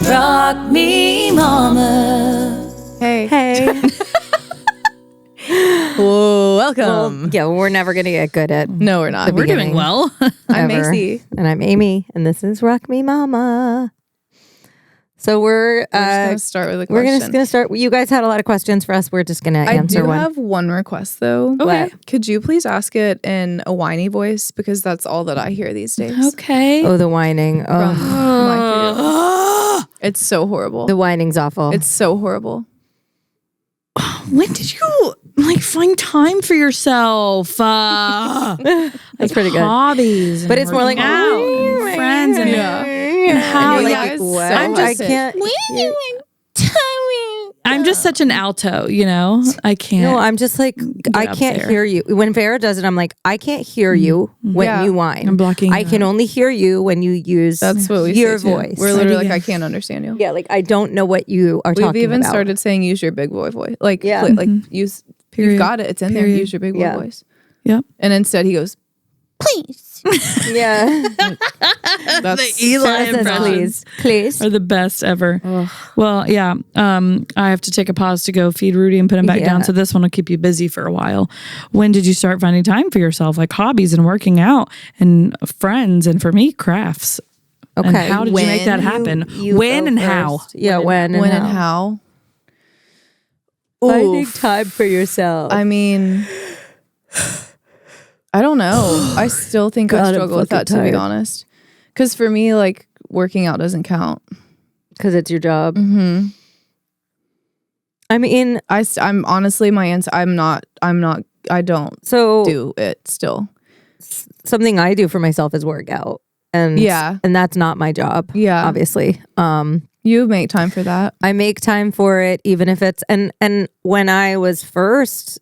Rock me, mama. Hey. Welcome. Yeah, we're never going to get good at No, we're not. We're doing well. I'm ever. Macy. And I'm Amie, and this is Rock Me Mama. So we're just going to start with a we're question. just going to start. You guys had a lot of questions for us. We're just going to answer I do one. have one request, though. Okay. Could you please ask it in a whiny voice? Because that's all that I hear these days. Okay. Oh, the whining. From Oh, my 3-year-old. It's so horrible. the whining's awful. It's so horrible. When did you find time for yourself? That's pretty good. Hobbies, But it's more like, working out, and friends, and how And you're like, like, so what? I'm I just- can't. I'm just such an alto, I can't. No, I'm just like, I up can't there. hear you. When Vera does it, I'm like, I can't hear you when Yeah. you whine. I'm blocking I you can out. only hear you when you use That's what we your say, too. voice. We're literally like, Yeah. I can't understand you. Yeah, like I don't know what you are We've talking even about. started saying use your big boy voice. Like, Yeah. like use, Period. you've got it. It's in there. Period. Use your big boy Yeah. voice. Yep. And instead he goes, please. Yeah. That's Eli Says, impressions please. are the best ever. Well, yeah. I have to take a pause to go feed Rudy and put him back Yeah. down. So this one will keep you busy for a while. When did you start finding time for yourself, like hobbies and working out and friends? And for me, crafts. Okay. And how did you make that happen? When go and how? first. Yeah, when and and how. how. Finding Oof. time for yourself. I mean, I don't know. I still think God, I I'm struggle with that, fucking to be tired. honest. Because for me, like, working out doesn't count. Because it's your job. Mm-hmm. I mean, I'm honestly, my answer, I don't so do it still. something I do for myself is work out. And Yeah. and that's not my job. Yeah. Obviously. You make time for that. I make time for it, even if it's and when I was first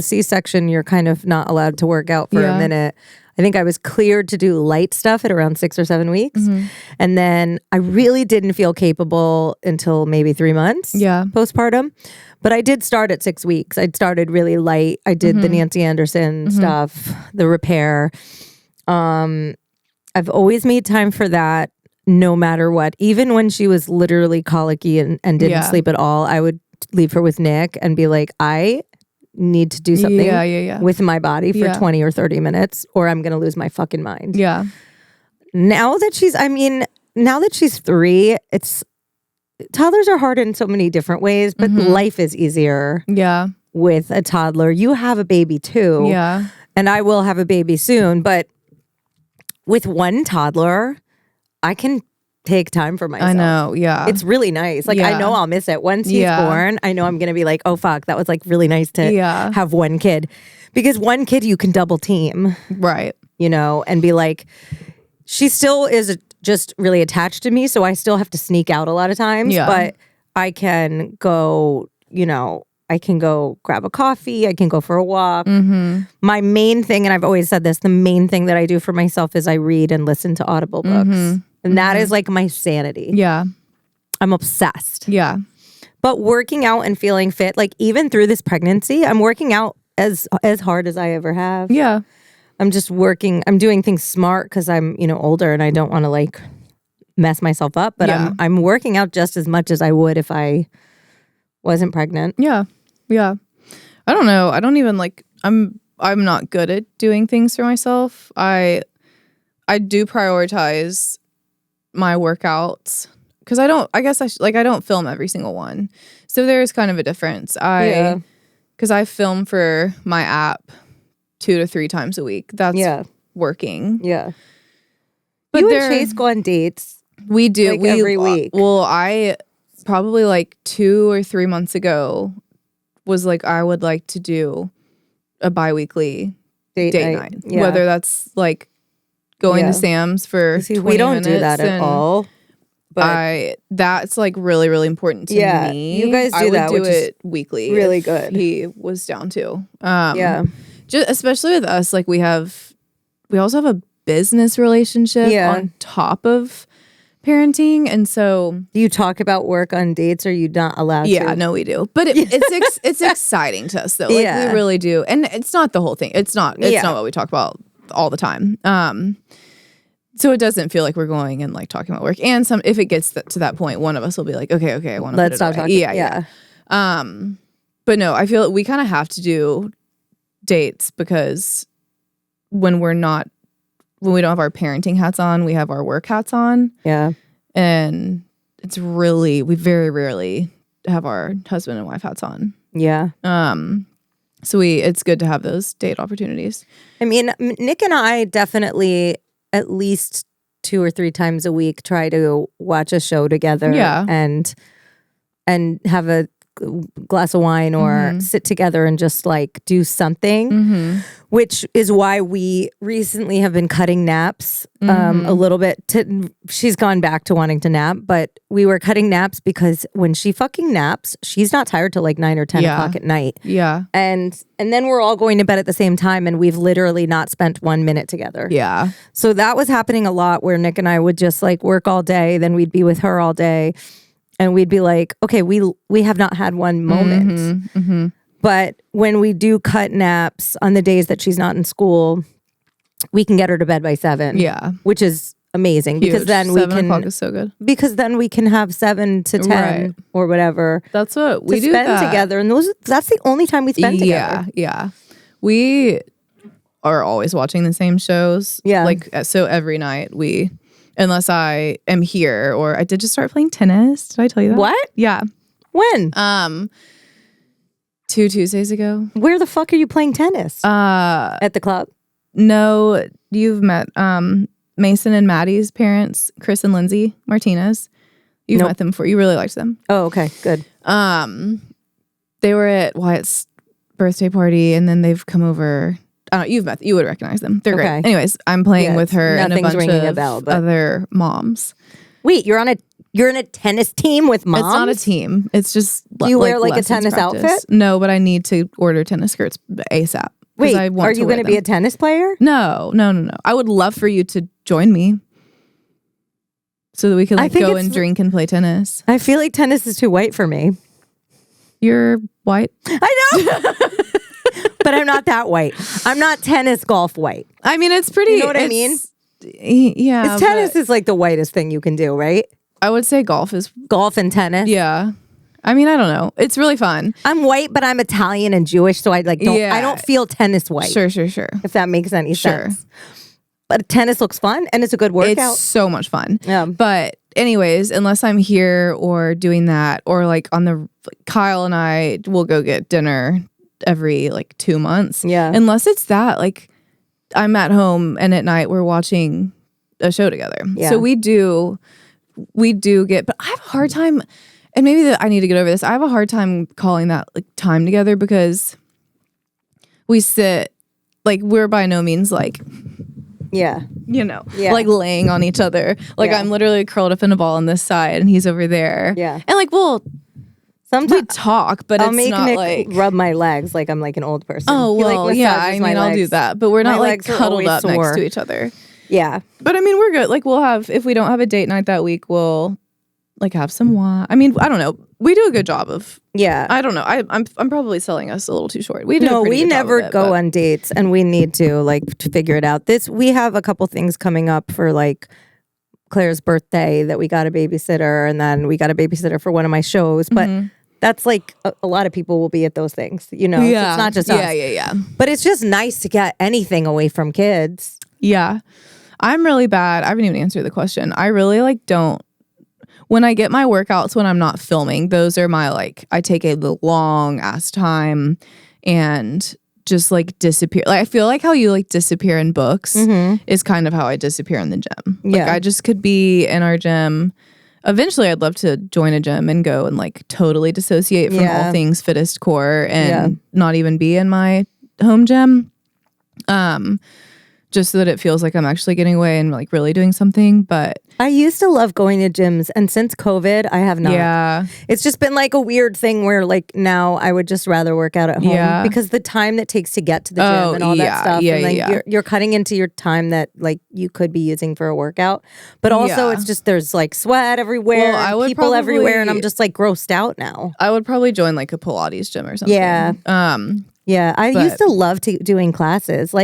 C-section, you're kind of not allowed to work out for a Yeah. minute. I think I was cleared to do light stuff at around 6 or 7 weeks. Mm-hmm. And then I really didn't feel capable until maybe 3 months Yeah. postpartum. But I did start at 6 weeks. I'd started really light. I did the Nancy Anderson stuff, the repair. I've always made time for that no matter what. Even when she was literally colicky and didn't Yeah. sleep at all, I would leave her with Nick and be like, I need to do something Yeah. with my body for Yeah. 20 or 30 minutes or I'm going to lose my fucking mind. Yeah. Now that she's 3, toddlers are hard in so many different ways, but life is easier Yeah. with a toddler. You have a baby too. Yeah. And I will have a baby soon, but with one toddler, I can take time for myself. I know. Yeah. It's really nice. Like, I Yeah. know I'll miss it. Once he's Yeah. born, I know I'm going to be like, oh, fuck, that was like really nice to Yeah. have one kid. Because one kid you can double team, right. and be like, she still is just really attached to me. So I still have to sneak out a lot of times. Yeah. But I can go, I can go grab a coffee. I can go for a walk. Mm-hmm. My main thing, and I've always said this, the main thing that I do for myself is I read and listen to Audible books. And that is like my sanity. Yeah. I'm obsessed. Yeah. But working out and feeling fit, like even through this pregnancy, I'm working out as hard as I ever have. Yeah. I'm just working. I'm doing things smart because I'm, older and I don't want to like mess myself up. But Yeah. I'm working out just as much as I would if I wasn't pregnant. Yeah. Yeah. I don't know. I don't even I'm not good at doing things for myself. I do prioritize my workouts because I don't film every single one. So there's kind of a difference. Because I film for my app 2 to 3 times a week. That's working. Yeah. But You and Chase go on dates. We do. Like every week. Well, I probably 2 or 3 months ago was like, I would like to do a bi-weekly date night. Yeah. Whether that's like going to Sam's for 20 we don't minutes do that at and all. But that's like really, really important to me. you guys do I would that, do which is it weekly. really if good. He was down too. Yeah. Just especially with us, like we also have a business relationship on top of parenting, and so do you talk about work on dates? Or are you not allowed to? yeah, no, we do, but it's exciting to us though. Like we really do, and it's not the whole thing. It's not what we talk about all the time. So it doesn't feel like we're going and like talking about work. And if it gets to that point, one of us will be like, okay, I want to Let's stop talking. Yeah. But no, I feel we kind of have to do dates because when we don't have our parenting hats on, we have our work hats on. Yeah. And we very rarely have our husband and wife hats on. Yeah. So it's good to have those date opportunities. I mean, Nick and I definitely at least 2 or 3 times a week try to watch a show together. Yeah. And have a glass of wine or sit together and just like do something, which is why we recently have been cutting naps a little bit. She's gone back to wanting to nap, but we were cutting naps because when she fucking naps, she's not tired till like 9 or 10 o'clock at night. Yeah. And then we're all going to bed at the same time and we've literally not spent 1 minute together. Yeah. So that was happening a lot where Nick and I would just like work all day, then we'd be with her all day. And we'd be like, okay, we have not had one moment. But when we do cut naps on the days that she's not in school, we can get her to bed by 7. Yeah. Which is amazing. Huge. Because then 7 o'clock is so good. Because then we can have 7 to 10 or whatever. That's what we to do spend together. And that's the only time we spend together. Yeah. We are always watching the same shows. Yeah. Like, so every night unless I am here or I did just start playing tennis. Did I tell you that? What? Yeah. When? 2 Tuesdays ago. Where the fuck are you playing tennis? At the club? No, you've met Mason and Maddie's parents, Chris and Lindsay Martinez. You've met them before. You really liked them. Oh, okay. Good. They were at Wyatt's birthday party and then they've come over. You would recognize them. They're great. Anyways, I'm playing with her and a bunch of other moms. Wait, you're in a tennis team with moms? It's not a team. It's just you wear like a tennis outfit? No, but I need to order tennis skirts ASAP. Wait, are you going to be a tennis player? No. I would love for you to join me so that we can go and drink and play tennis. I feel like tennis is too white for me. You're white. I know. But I'm not that white. I'm not tennis golf white. I mean, it's pretty. You know what I mean? Yeah. Tennis is like the whitest thing you can do, right? I would say golf and tennis. Yeah. I mean, I don't know. It's really fun. I'm white, but I'm Italian and Jewish, so I don't feel tennis white. Sure. If that makes any sense. But tennis looks fun and it's a good workout. It's so much fun. Yeah. But anyways, unless I'm here or doing that, or like Kyle and I will go get dinner every like 2 months. Yeah. Unless it's that, like I'm at home and at night we're watching a show together. Yeah. So we do get, but I have a hard time, and maybe I need to get over this. I have a hard time calling that like time together because we sit, like we're by no means like, like laying on each other. Like I'm literally curled up in a ball on this side and he's over there. Yeah. And like, sometimes we talk, but I'll it's make not Nick like rub my legs like I'm like an old person. Oh, well, I mean, I'll do that. But we're not like cuddled up next to each other. Yeah. But I mean, we're good. Like if we don't have a date night that week, we'll like have some wine. I mean, I don't know. We do a good job of. Yeah. I don't know. I'm probably selling us a little too short. We never go on dates and we need to figure it out. We have a couple things coming up for like Claire's birthday that we got a babysitter, and then we got a babysitter for one of my shows. But that's like a lot of people will be at those things, Yeah. So it's not just us. Yeah. But it's just nice to get anything away from kids. Yeah. I'm really bad. I haven't even answered the question. I really don't. When I get my workouts when I'm not filming, those are my I take a long ass time and just disappear. I feel like how you disappear in books is kind of how I disappear in the gym. I just could be in our gym. Eventually, I'd love to join a gym and go and totally dissociate from all things fittest core and not even be in my home gym. Just so that it feels like I'm actually getting away and really doing something. But I used to love going to gyms, and since COVID, I have not. Yeah. It's just been a weird thing where now I would just rather work out at home because the time that takes to get to the gym and all that stuff. And you're cutting into your time that you could be using for a workout. But also it's just there's sweat everywhere, people everywhere, and I'm just grossed out now. I would probably join a Pilates gym or something. Yeah. I used to love doing classes.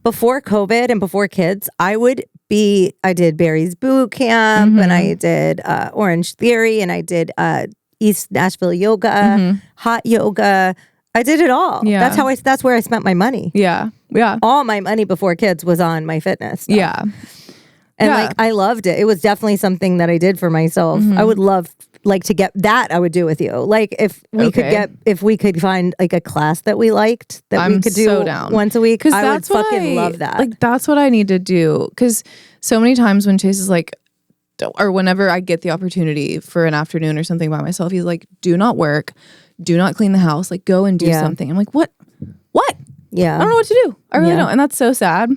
Before COVID and before kids, I would I did Barry's boot camp, and I did Orange Theory, and I did East Nashville yoga, hot yoga. I did it all. Yeah. That's where I spent my money. Yeah. Yeah. All my money before kids was on my fitness stuff. Yeah. And like I loved it. It was definitely something that I did for myself. I would love like to get that. I would do with you. Like if we could find like a class that we liked that we could do once a week. I would fucking love that. Like that's what I need to do. Because so many times when Chase is like, or whenever I get the opportunity for an afternoon or something by myself, he's like, do not work, do not clean the house, like go and do something. I'm like, what? Yeah. I don't know what to do. I really don't. And that's so sad.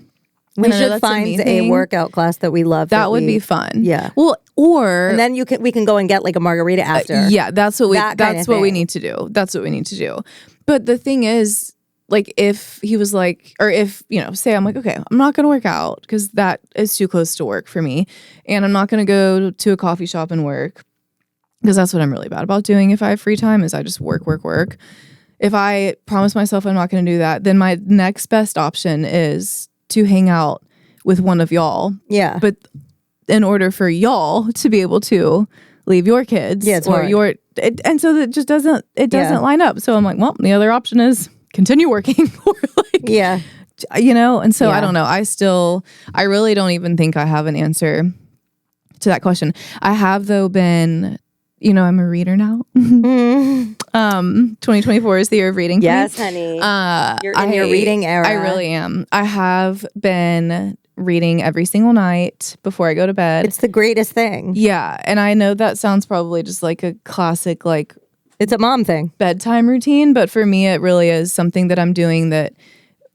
We should find a workout class that we love. That would be fun. Yeah. Well, or and then we can go and get like a margarita after. Yeah, that's what we need to do. That's what we need to do. But the thing is, like, if he was like, or if, say I'm like, okay, I'm not going to work out because that is too close to work for me. And I'm not going to go to a coffee shop and work because that's what I'm really bad about doing if I have free time is I just work. If I promise myself I'm not going to do that, then my next best option is to hang out with one of y'all. Yeah. But in order for y'all to be able to leave your kids it's hard. And so that just doesn't line up. So I'm like, well, the other option is continue working or like, and so I don't know. I really don't even think I have an answer to that question. I have though been, I'm a reader now. 2024 is the year of reading. Yes, honey. You're in your reading era. I really am. I have been reading every single night before I go to bed. It's the greatest thing. Yeah. And I know that sounds probably just like a classic, like, it's a mom thing. Bedtime routine. But for me, it really is something that I'm doing that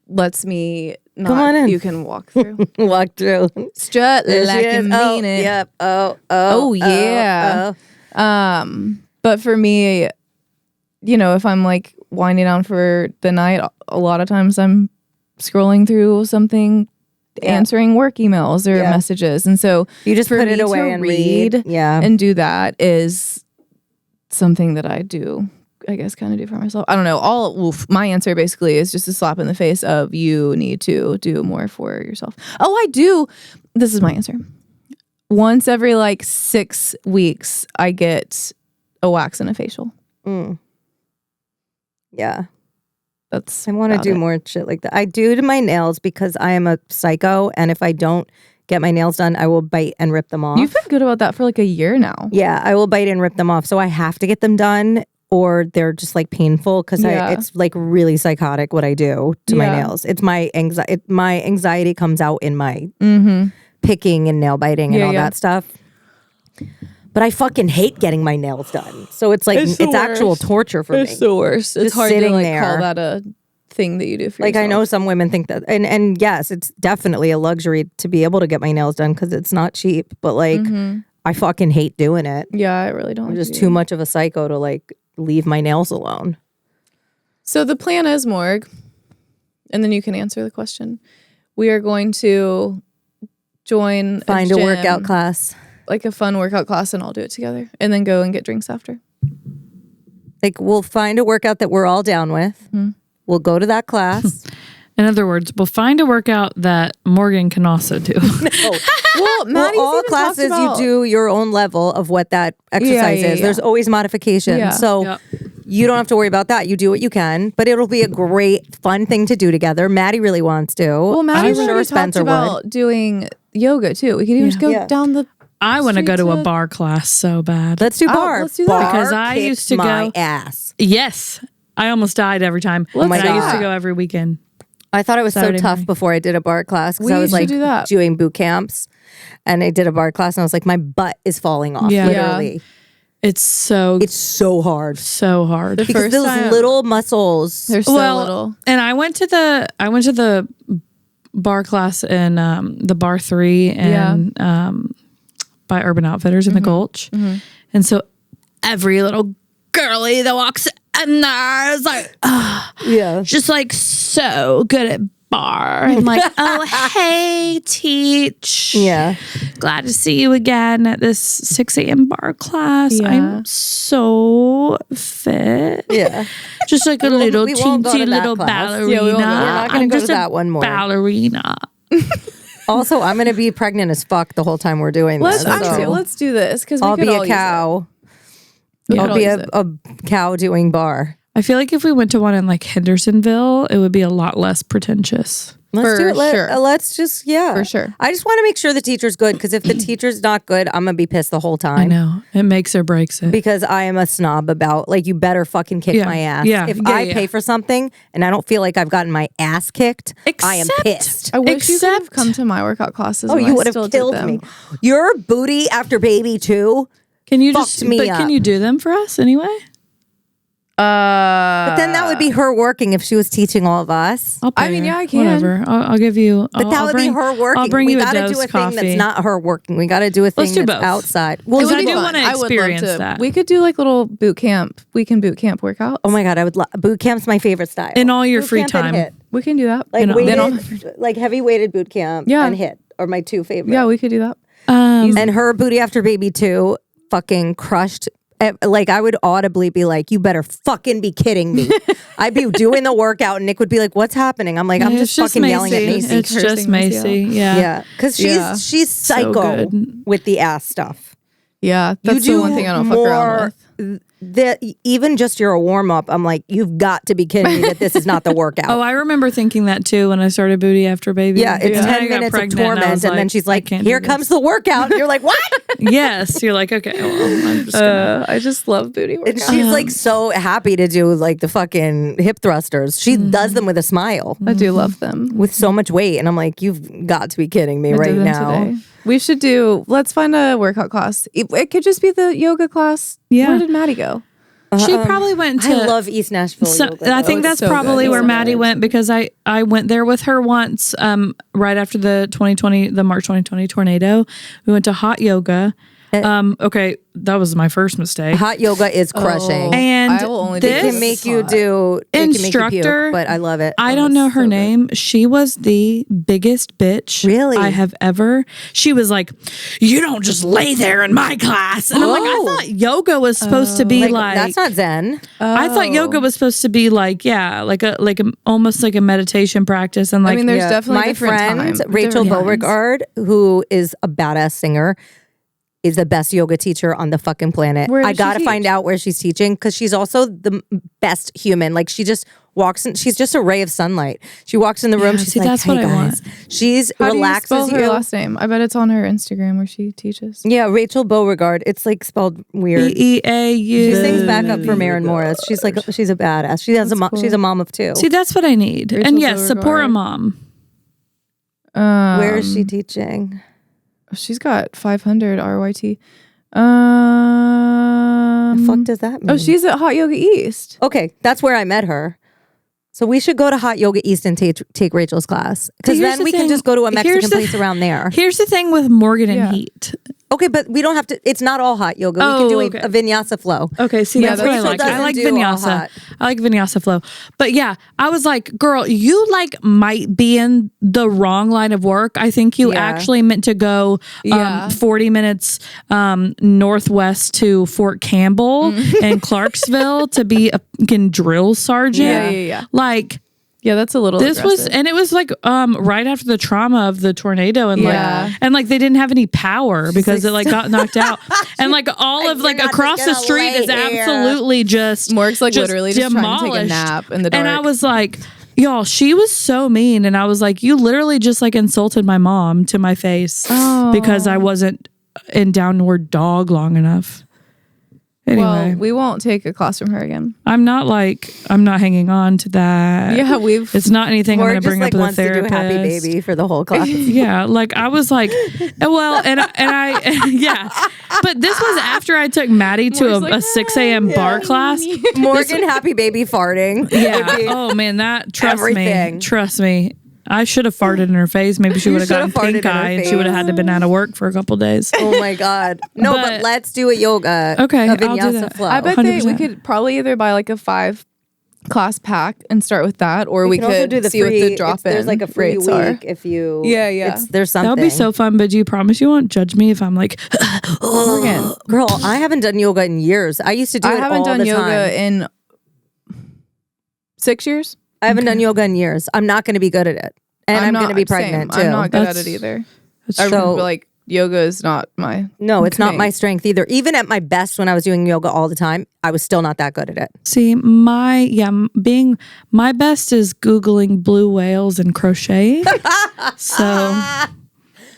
lets me not. Come on in. You can walk through. Walk through. Strut like you mean it. Yep. Oh, yeah. But for me, if I'm like winding down for the night, a lot of times I'm scrolling through something, answering work emails or messages. And so you just for put me it away to and read. Yeah. And do that is something that I do, I guess, kind of do for myself. I don't know. My answer basically is just a slap in the face of you need to do more for yourself. Oh, I do. This is my answer. Once every like 6 weeks, I get a wax and a facial. Yeah. I want to do more shit like that. I do to my nails because I am a psycho, and if I don't get my nails done, I will bite and rip them off. You've been good about that for like a year now. Yeah, I will bite and rip them off. So I have to get them done, or they're just like painful because it's like really psychotic what I do to my nails. It's my anxiety. My anxiety comes out in my picking and nail biting and all that stuff. But I fucking hate getting my nails done. So it's like it's actual torture for me. It's the worst. It's hard to like call that a thing that you do for yourself. Like I know some women think that, and yes, it's definitely a luxury to be able to get my nails done because it's not cheap. But like, I fucking hate doing it. Yeah, I really don't. I'm just too much of a psycho to like leave my nails alone. So the plan is, Morg, and then you can answer the question. We are going to find a workout class. Like a fun workout class, and I'll do it together, and then go and get drinks after. Like we'll find a workout that we're all down with. We'll go to that class. In other words, we'll find a workout that Morgan can also do. Well, all classes you do your own level of what that exercise is. There's always modifications. Yeah. So you don't have to worry about that. You do what you can, but it'll be a great, fun thing to do together. Maddie really wants to. Well, Maddie's I'm sure Spencer about doing yoga too. We can even just go down the I want to go to a bar class so bad. Let's do bar. Let's do that. Because I used to my go. Ass. Yes. I almost died every time. Oh my God. I used to go every weekend. I thought it was Saturday so tough morning. before I did a bar class because I was like do doing boot camps, and I did a bar class and I was like, my butt is falling off. Literally. It's so hard. So hard. Because those little muscles. They're so little. And I went to the bar class in the Bar 3 and by Urban Outfitters in the Gulch. And so every little girly that walks in there is like, just like so good at bar. And like, oh, hey, Teach. Yeah. Glad to see you again at this 6 a.m. bar class. I'm so fit. Yeah. Just like a little we won't go teensy to that little class. ballerina. We're not going to go to that one more. Ballerina. Also, I'm going to be pregnant as fuck the whole time we're doing this. Let's do this because I'll be a cow. I'll be a cow doing bar. I feel like if we went to one in like Hendersonville, it would be a lot less pretentious. Let's do it. Sure. Let's just, For sure. I just want to make sure the teacher's good because if the teacher's not good, I'm going to be pissed the whole time. I know. It makes or breaks it. Because I am a snob about, like, you better fucking kick my ass. If I pay for something and I don't feel like I've gotten my ass kicked, I am pissed. I wish you could have come to my workout classes. Oh, you would have killed me. Your booty after baby too. Can you can you do them for us anyway? But then that would be her working if she was teaching all of us. I can. Whatever. I'll give you. But that would be her working. I'll bring you a dose gotta do a coffee. thing that's not her working. We got to do a thing that's outside. Well, I do want to experience that. We could do like little boot camp. Weekend boot camp workouts. Oh my god, I would. Boot camp's my favorite style. In all your free time, we can do that. Like heavy weighted boot camp and hit are my two favorite. Yeah, we could do that. And her booty after baby too, fucking crushed. Like I would audibly be like, "You better fucking be kidding me!" I'd be doing the workout, and Nick would be like, "What's happening?" I'm like, "I'm just fucking Macy. yelling at Macy." It's just Macy. Yeah, because she's psycho with the ass stuff. Yeah, that's the one thing I don't fuck around with. Even just your warm up, I'm like, you've got to be kidding me that this is not the workout. Oh, I remember thinking that too when I started booty after baby. Yeah, it's 10 minutes of torment, and then she's like, "Here comes the workout." And you're like, "What?" Yes, you're like, "Okay, well, I'm just gonna." I just love booty workouts. And she's like so happy to do like the fucking hip thrusters. She does them with a smile. I do love them with so much weight, and I'm like, "You've got to be kidding me right now." Today. We should let's find a workout class. It could just be the yoga class. Yeah. Where did Maddie go? She probably went to. I love East Nashville. I think that's probably where Maddie went because I went there with her once. Right after the March 2020 tornado, we went to hot yoga. Okay, that was my first mistake. Hot yoga is crushing, and I will only it can make you do instructor. But I love it. I don't know her name. She was the biggest bitch I have ever. She was like, "You don't just lay there in my class," and I'm like, "I thought yoga was supposed to be like that's not Zen." I thought yoga was supposed to be like almost like a meditation practice, and like I mean, there's definitely my friend Rachel Beauregard, who is a badass singer, is the best yoga teacher on the fucking planet. I gotta find out where she's teaching because she's also the best human. Like she just walks in, she's just a ray of sunlight. She walks in the room, she's like, "Hey guys." She's relaxes How do you spell her last name? I bet it's on her Instagram where she teaches. Yeah, Rachel Beauregard. It's like spelled weird. Eau. She sings backup for Maren Morris. She's like, she's a badass. She has she's a mom of two. See, that's what I need. Rachel and yes, Beauregard. support a mom. Where is she teaching? She's got 500 RYT. The fuck does that mean? Oh, she's at Hot Yoga East. Okay, that's where I met her. So we should go to Hot Yoga East and take Rachel's class because then we can just go to a Mexican place around there. Here's the thing with Morgan and Heat. Okay, but we don't have to. It's not all hot yoga. We can do a vinyasa flow. Okay, see, that's what I like. I like vinyasa. I like vinyasa flow. But yeah, I was like, girl, you like might be in the wrong line of work. I think you actually meant to go 40 minutes northwest to Fort Campbell and Clarksville to be a fucking drill sergeant. Yeah. Like. Yeah, that's a little. This was, and it was like right after the trauma of the tornado, and like they didn't have any power because it like got knocked out, and like all of like across the street is absolutely just Morg's like just literally just trying to take a nap in the dark. And I was like, y'all, she was so mean, and I was like, you literally just like insulted my mom to my face because I wasn't in downward dog long enough. Anyway, well, we won't take a class from her again. I'm not hanging on to that. Yeah, it's not anything I'm going to bring up with a therapist. To do Happy Baby for the whole class. Yeah, like I was like, well, and I yeah, but this was after I took Maddie to a 6 a.m. bar class. Morgan Happy Baby farting. Yeah. Oh man, that trust me. I should have farted in her face. Maybe she would have gotten pink eye and she would have had to been out of work for a couple days. Oh my God. No, but let's do a yoga. Okay. A vinyasa flow. I bet we could probably either buy like a 5-class pack and start with that, or we could do the see free, what the drop-in there's like a free rates week are. if you there's something. That would be so fun, but do you promise you won't judge me if I'm like Morgan. Girl, I haven't done yoga in years. I used to do it all the time. I haven't done yoga in 6 years. I haven't done yoga in years. I'm not going to be good at it. And I'm going to be pregnant too. I'm not good at it either. I remember, like, yoga is not my it's not my strength either. Even at my best when I was doing yoga all the time, I was still not that good at it. See, my best is Googling blue whales and crocheting. So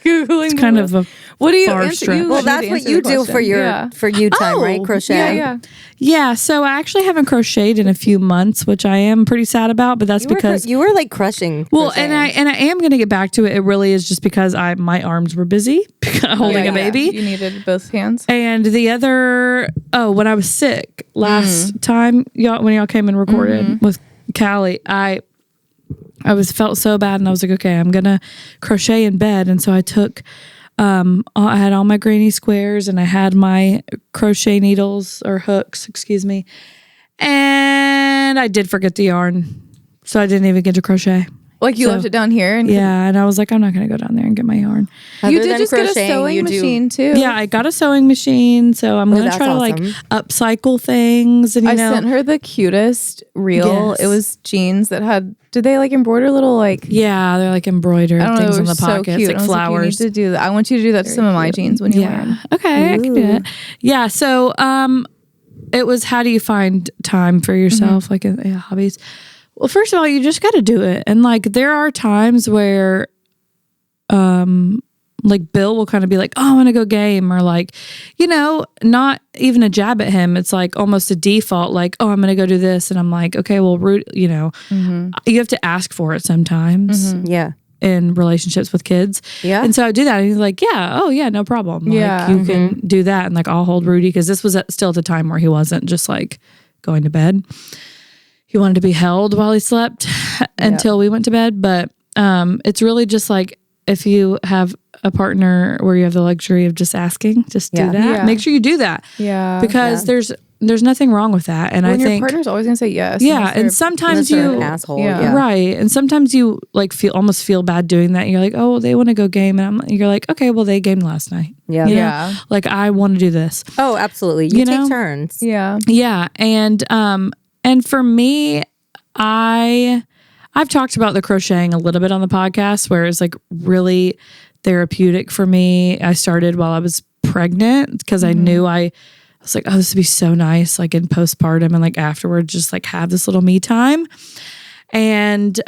Googling it's kind of a what do you far answer? stretch. Well, that's what you do for your for you time, right? Crochet. Yeah, so I actually haven't crocheted in a few months, which I am pretty sad about, but that's because you were like crushing. Well, crocheting. and I am going to get back to it. It really is just because my arms were busy holding a baby. You needed both hands. And the other, when I was sick last time, when y'all came and recorded with Callie, I felt so bad, and I was like, okay, I'm gonna crochet in bed. And so I took, I had all my granny squares, and I had my crochet needles or hooks, excuse me, and I did forget the yarn, so I didn't even get to crochet. Like you left it down here, and and I was like, I'm not gonna go down there and get my yarn. You did just get a sewing machine too. Yeah, I got a sewing machine, so I'm gonna try to like upcycle things. And I sent her the cutest reel. Yes. It was jeans that had. Did they like embroider little like? Yeah, they're like embroidered things on the pockets, so cute. like flowers. Like, you need to do that. I want you to do that to some of my jeans when you wear them. Okay, I can do it. Yeah, so it was how do you find time for yourself, like hobbies? Well, first of all, you just got to do it. And like, there are times where, like Bill will kind of be like, oh, I want to go game, or like, not even a jab at him. It's like almost a default, like, oh, I'm going to go do this. And I'm like, okay, well, you have to ask for it sometimes. Yeah. In relationships with kids. Yeah. And so I do that. And he's like, yeah, oh yeah, no problem. Like, you can do that. And like, I'll hold Rudy. Cause this was still at the time where he wasn't just like going to bed. He wanted to be held while he slept until we went to bed. But it's really just like, if you have a partner where you have the luxury of just asking, just do that. Yeah. Make sure you do that. Yeah. Because there's nothing wrong with that. And I think your partner's always gonna say yes. Yeah. And sometimes an asshole. Yeah. Right. And sometimes you like almost feel bad doing that. You're like, oh, they want to go game. And you're like, okay, well, they gamed last night. Yeah. Yeah. Like, I want to do this. Oh, absolutely. You take turns. Yeah. Yeah. And for me, I've talked about the crocheting a little bit on the podcast, where it's like really therapeutic for me. I started while I was pregnant because I knew I was like, oh, this would be so nice, like in postpartum and like afterwards, just like have this little me time. And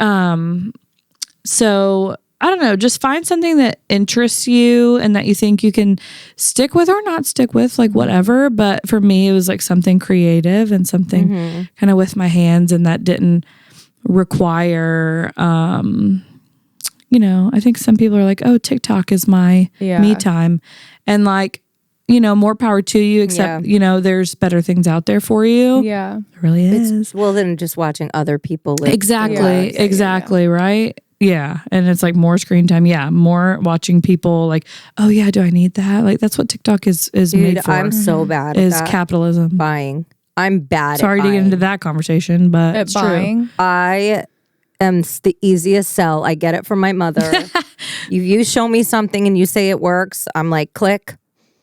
so I don't know, just find something that interests you and that you think you can stick with or not stick with, like whatever. But for me, it was like something creative and something kind of with my hands, and that didn't require, I think some people are like, oh, TikTok is my me time. And like, more power to you, except, there's better things out there for you. Yeah. It really is. Well, than just watching other people live. Exactly. Right. Yeah. And it's like more screen time. Yeah. More watching people like, oh yeah, do I need that? Like, that's what TikTok is made for. I'm so bad at that. Capitalism. Buying. I'm bad Sorry at to buying. get into that conversation, but it's buying. true. I am the easiest sell. I get it from my mother. You show me something and you say it works, I'm like, click.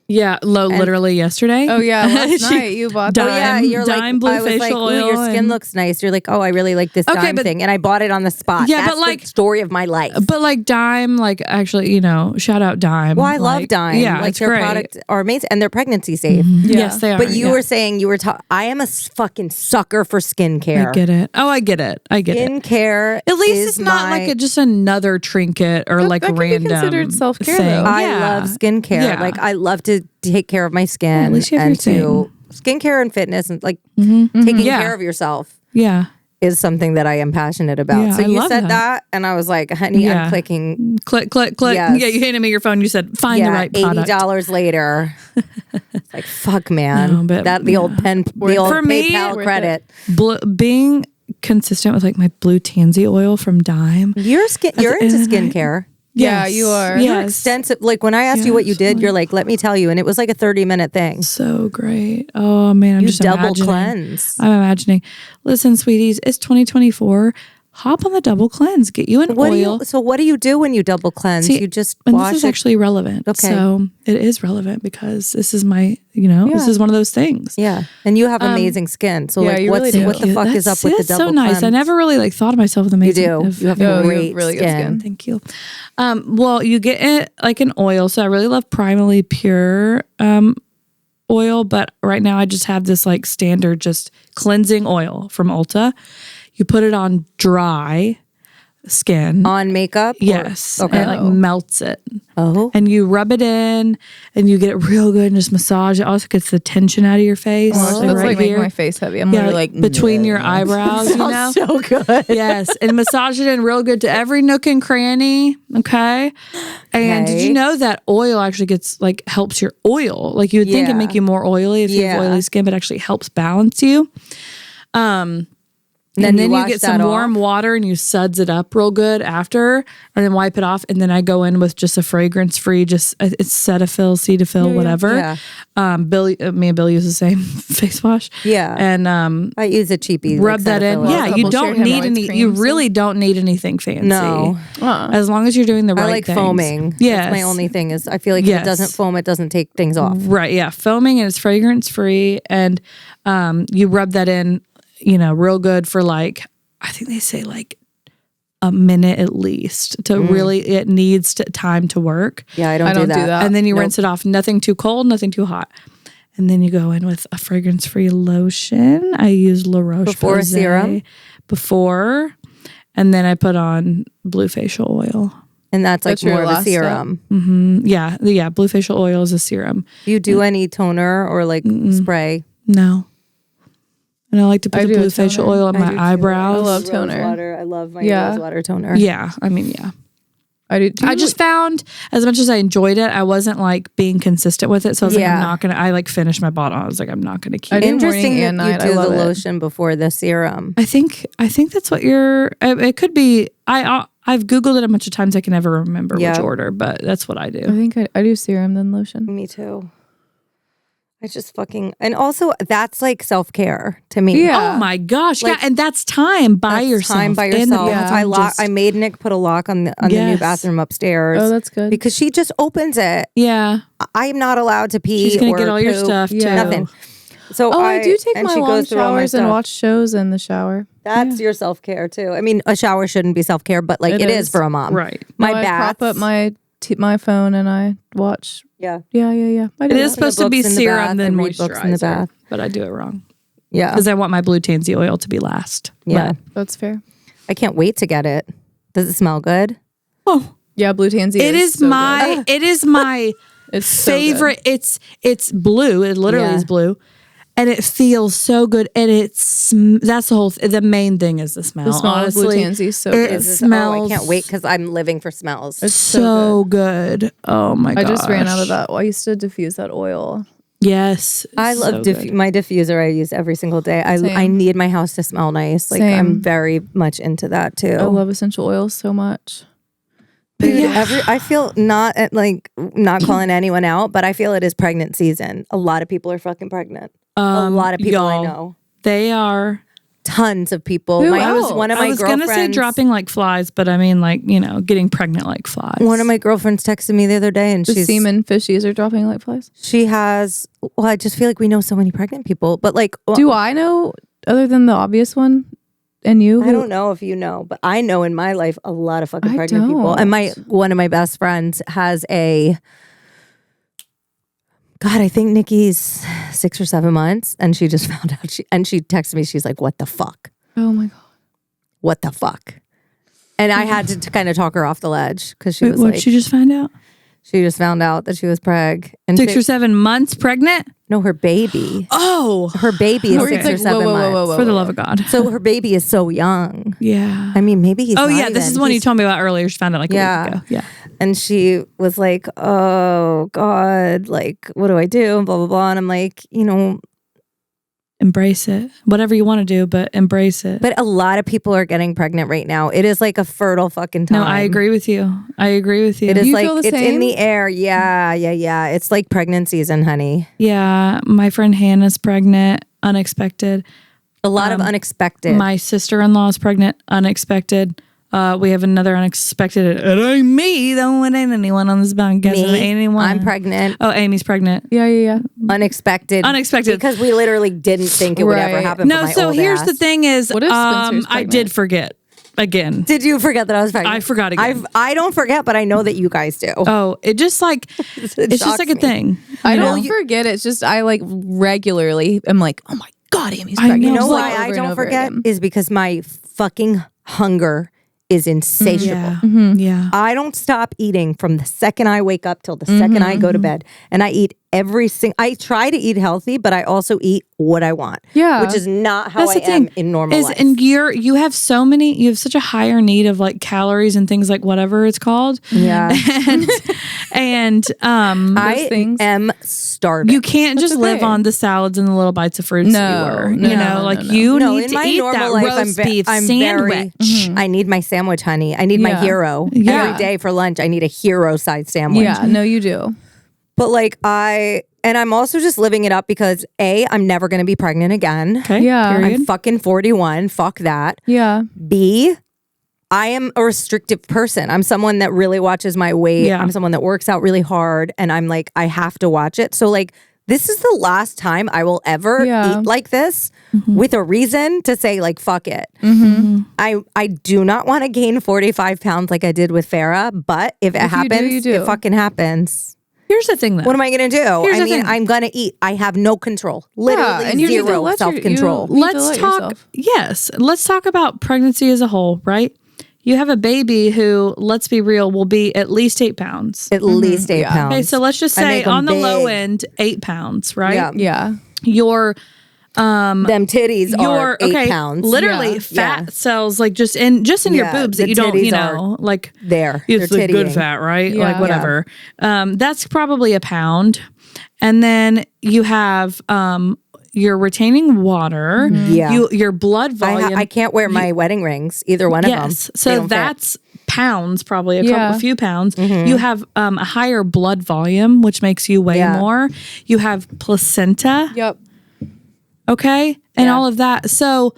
Yeah, literally yesterday. Oh yeah, last night you bought that. You're Dime like, blue I was facial like, oil. your skin looks nice. You're like, oh, I really like this Dime thing, and I bought it on the spot. Yeah, that's but like the story of my life. But like Dime, like actually, shout out Dime. Well, I love Dime. Yeah, like it's their great. products are amazing, and they're pregnancy safe. Yeah. Yes, they are. But you were saying I am a fucking sucker for skincare. I get it. Oh, I get it. Skincare. At least it's not like just another trinket or like that random. Could be considered self-care thing. though. I love skincare. Yeah. Like I love to take care of my skin, at least you have and your to skincare and fitness, and like taking care of yourself. Yeah. Is something that I am passionate about. Yeah, so I you love said that. and I was like, honey, I'm clicking. Click. Yes. Yeah, you handed me your phone. You said, find the right product. $80 later. It's like, fuck, man. No, but the old For me, PayPal credit. Being consistent with like my blue tansy oil from Dime. You're into skincare. Yeah, you are. You're extensive. Like when I asked you what you did, you're like, let me tell you. And it was like a 30-minute thing. So great. Oh man, I'm you just double imagining. cleanse. I'm imagining. Listen, sweeties, it's 2024. hop on the double cleanse. Get you an oil. What do you do when you double cleanse? See, you just and wash this is it. actually relevant. Okay. So it is relevant because this is my, this is one of those things. Yeah. And you have amazing skin. So yeah, you really do. what the fuck is up with the double so nice. cleanse? I never really thought of myself with amazing. You do. You have great really good skin. Thank you. Well, you get it like an oil. So I really love Primally Pure oil, but right now I just have this like standard just cleansing oil from Ulta. You put it on dry skin. On makeup? Yes. Okay. And it like melts it. Oh. And you rub it in and you get it real good and just massage it. Also gets the tension out of your face. Oh, that's like making my face heavy. I'm literally like between your eyebrows, So good. Yes. And massage it in real good to every nook and cranny. Okay. And did you know that oil actually helps your oil? Like you would think it'd make you more oily if you have oily skin, but actually helps balance you. And then you get some warm water and you suds it up real good after and then wipe it off. And then I go in with just a fragrance free, it's Cetaphil, Cetaphil, whatever. Yeah. Me and Bill use the same face wash. Yeah. And I use a cheapie. rub that in. Yeah, you don't need you really don't need anything fancy. No. As long as you're doing the right I like things. foaming. Yes. That's my only thing is I feel like if it doesn't foam, it doesn't take things off. Right. Yeah. Foaming and it's fragrance free. And you rub that in, real good for I think they say a minute at least to really, it needs time to work. Yeah, I don't do that. And then you rinse it off. Nothing too cold, nothing too hot. And then you go in with a fragrance-free lotion. I use La Roche before a serum. Before, and then I put on blue facial oil. And that's more of a serum. Mm-hmm. Yeah. Blue facial oil is a serum. Do you do any toner or spray? No. And I like to put the blue facial oil on my eyebrows. I love toner. I love my rose water toner. Yeah. I mean, yeah. I do. I just found as much as I enjoyed it, I wasn't being consistent with it. So I was I'm not going to, I finised my bottle. I was I'm not going to keep it. Interesting that you do the lotion before the serum. I think that's what it could be. I've Googled it a bunch of times. I can never remember which order, but that's what I do. I think I do serum then lotion. Me too. I just and also that's self-care to me. Yeah. Oh my gosh. Yeah. And that's time by yourself. Time by yourself. I made Nick put a lock on the new bathroom upstairs. Oh, that's good. Because she just opens it. Yeah. I'm not allowed to pee. She's going to get all your stuff too. Nothing. So I do take my long showers and watch shows in the shower. That's your self-care too. I mean, a shower shouldn't be self-care, but it is for a mom. Right. I prop up my phone and I watch. Yeah. It is supposed to be serum then moisturizer, but I do it wrong. Yeah. Because I want my blue tansy oil to be last. Yeah. That's fair. I can't wait to get it. Does it smell good? Oh. Yeah, blue tansy is my it's favorite. So it's blue. It literally is blue. And it feels so good, and that's the main thing is the smell. The smell honestly. of blue tansy is so good. It smells. I can't wait because I'm living for smells. It's so good. Oh my god! I just ran out of that. I used to diffuse that oil. Yes, I love my diffuser. I use every single day. I need my house to smell nice. I'm very much into that too. I love essential oils so much. But I feel not calling anyone out, but I feel it is pregnant season. A lot of people are fucking pregnant. A lot of people I know. They are. Tons of people. One of my girlfriends. I was gonna say dropping like flies, but I mean getting pregnant like flies. One of my girlfriends texted me the other day, and she's semen fishies are dropping like flies. She has. Well, I just feel like we know so many pregnant people, but do I know other than the obvious one? And you? I don't know if you know, but I know in my life a lot of fucking pregnant people. And one of my best friends has I think Nikki's 6 or 7 months, and she just found out. She texted me. She's like, "What the fuck? Oh my god, what the fuck?" And I had to kind of talk her off the ledge because she was what she just find out? She just found out that she was preg. And 6 or 7 months pregnant? No, her baby. Oh. Her baby is 6 or 7 months. For the love of God. So her baby is so young. Yeah. I mean, maybe he's this is the one you told me about earlier. She found out a week ago. Yeah. And she was like, "Oh God, what do I do?" And blah, blah, blah. And I'm like, embrace it. Whatever you want to do, but embrace it. But a lot of people are getting pregnant right now. It is like a fertile fucking time. No, I agree with you. It is it's in the air. Yeah. It's like pregnant season, honey. Yeah. My friend Hannah's pregnant, unexpected. A lot of unexpected. My sister-in-law is pregnant, unexpected. We have another unexpected. It ain't me. Don't ain't anyone on this podcast. Me? It ain't anyone. I'm pregnant. Oh, Amy's pregnant. Yeah. Unexpected. Unexpected. Because we literally didn't think it would ever happen. No, for my so old here's ass. the thing is, What if Spencer's I pregnant? did forget again. Did you forget that I was pregnant? I forgot again. I don't forget, but I know that you guys do. Oh, it just like it's just shocks like a me. thing. I you know? don't forget. It's just I like regularly am like, oh my God, Amy's I pregnant. know. You know Just, like, why I over and don't over forget again. is because my fucking hunger is insatiable. Yeah, yeah. I don't stop eating from the second I wake up till the second I go to bed. And I eat I try to eat healthy, but I also eat what I want. Yeah. Which is not how That's I the thing am in normal life. And you have such a higher need of like calories and things like whatever it's called. Yeah. and I things. am starving. you can't just live okay. on the salads and the little bites of fruits that you were. No, You know, no, like no. you No, need in to my eat normal that life, roast I'm beef very, sandwich. I need my sandwich, honey. I need my Yeah. hero. Yeah. Every day for lunch, I need a hero side sandwich. Yeah, no, you do. But like I'm also just living it up because A, I'm never going to be pregnant again. Okay. Yeah. Period. I'm fucking 41. Fuck that. Yeah. B, I am a restrictive person. I'm someone that really watches my weight. Yeah. I'm someone that works out really hard and I'm like, I have to watch it. So like, this is the last time I will ever Yeah. eat like this with a reason to say like, fuck it. I do not want to gain 45 pounds like I did with Farah, but if it you do, happens, you do. it fucking happens. Here's the thing, though. What am I going to do? Here's I the mean, thing. I'm going to eat. I have no control. Literally and you need to zero let self-control. you need to Let's let talk. yourself. Yes, let's talk about pregnancy as a whole. Right? You have a baby who, let's be real, will be at least 8 pounds. At least 8 pounds. Okay, so let's just I say make 'em on the low big. end, 8 pounds. Right? Yeah. Yeah. Your Them titties are 8 pounds. literally Yeah. fat Yeah. cells like just in your Yeah, boobs the that you don't, titties you know, like There. it's They're the good tittying. fat, right? Yeah. Like whatever. That's probably a pound. And then you have you're retaining water. Yeah. Your blood volume. I can't wear my wedding rings, either one of them. Yes. They So don't fit. that's pounds, probably Yeah. a few pounds. Mm-hmm. You have a higher blood volume, which makes you weigh Yeah. more. You have placenta. Yep. Okay. And Yeah. all of that. So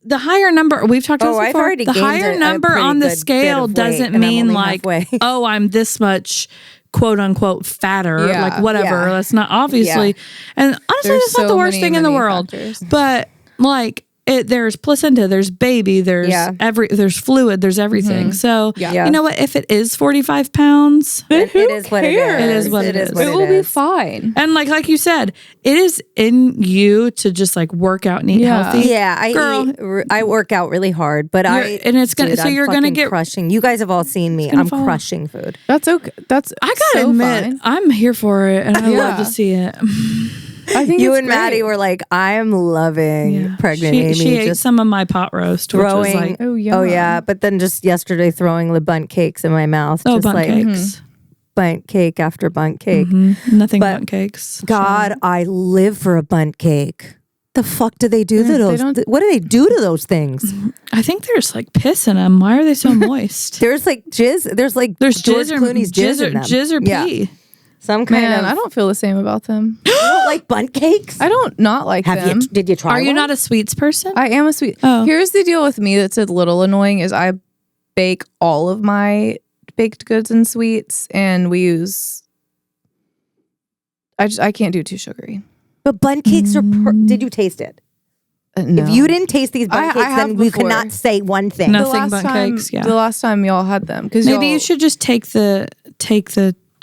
the higher number, we've talked about this I've before. already The gained higher a number pretty on the good bit scale of weight, doesn't and I'm mean only like, halfway. oh, I'm this much quote unquote fatter, Yeah. like whatever. Yeah. That's not obviously. Yeah. And honestly, There's that's not so the worst many, thing in the many world. factors. But like, there's placenta, there's baby, there's Yeah. there's fluid, there's everything. So Yeah. you know what? If it is 45 pounds, It is what it is. cares? It is what it is. what It will be is. fine. and like you said, it is in you to just like work out and eat Yeah. healthy. Yeah, Girl. I work out really hard, but and it's gonna- dude, so I'm you're gonna fucking get- crushing. You guys have all seen me. gonna I'm fall off. crushing food. That's okay. That's I gotta so admit, fine. I'm here for it, and I love Yeah. to see it. I think You it's and great. Maddie were like, I am loving pregnant she, Amie. she ate just some of my pot roast, which was throwing. like, Oh, yeah. Oh yeah, but then just yesterday throwing the bundt cakes in my mouth. oh, just bundt like cakes. bundt cake after bundt cake. Nothing But bundt cakes. God, I live for a bundt cake. The fuck do they do to those? don't- What do they do to those things? I think there's like piss in them. Why are they so moist? There's like jizz. There's like There's George jizz or Clooney's jizz in them. jizz or Yeah. pee. Some kind Man, of. I don't feel the same about them. You don't like bundt cakes? I don't not like Have them. you? Did you try? Are you one? not a sweets person? I am a sweet. Oh. Here's the deal with me that's a little annoying is I bake all of my baked goods and sweets, and we use. I can't do too sugary. But bundt cakes are. Did you taste it? No. If you didn't taste these bundt I cakes, have then we before. could not say one thing. No. the Nothing last but time, cakes, yeah. The last time y'all had them because Maybe you should just take the